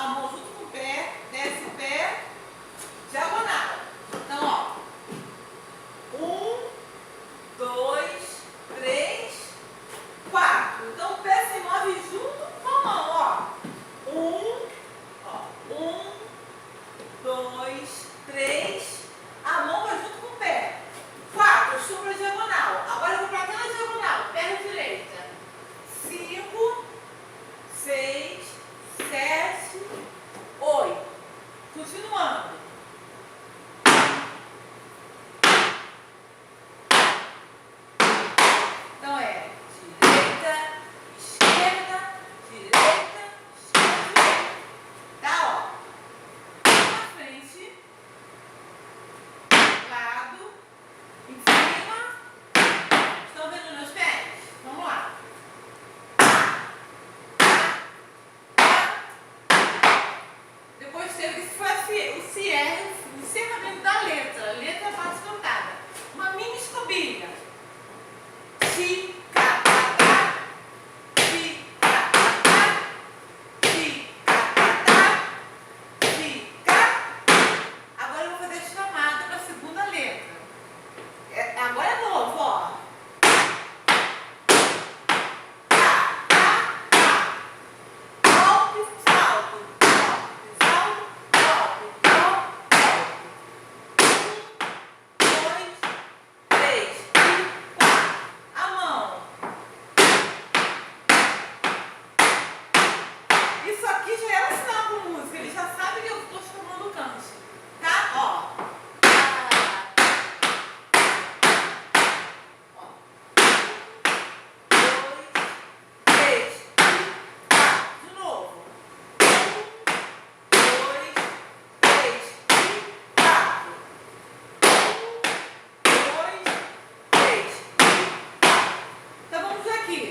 a mão junto com o pé, desce o pé, diagonal. Então, ó. 1, 2, 3, 4. Então, o pé se move junto com a mão, ó. 1, 2, 3. A mão vai junto com o pé. 4, eu estou para a diagonal. Agora eu vou para aquela diagonal, perna direita. 5, 6, 7, 8. Continuando. Então é direita, esquerda, direita, esquerda. Tá, ó. Na frente, lado, em cima. Estão vendo meus pés? Vamos lá. Depois teve que fazer o encerramento da letra. Letra base cantada. Uma mini escobinha. Ti, ca, ta, ta. Ti, ca, ta, ta. Ti, ca, ta, ta. Ti, ca. Agora eu vou fazer a chamada para a segunda letra. Agora é novo, ó. Isso aqui já é um sinal com música, ele já sabe que eu estou chamando o cante, tá? Ó. 1, 2, 3, 4. De novo. 1, 2, 3, 4. 1, 2, 3, 4. Então vamos ver aqui.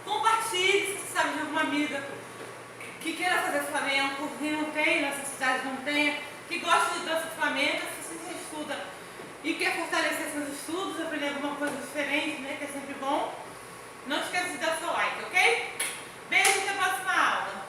Compartilhe, se sabe de alguma amiga que queira fazer flamenco, que não tem, nessa cidade não tem, que gosta de dança flamenca, se você estuda e quer fortalecer seus estudos, aprender alguma coisa diferente, né, que é sempre bom, não esqueça de dar seu like, ok? Beijo, até a próxima aula!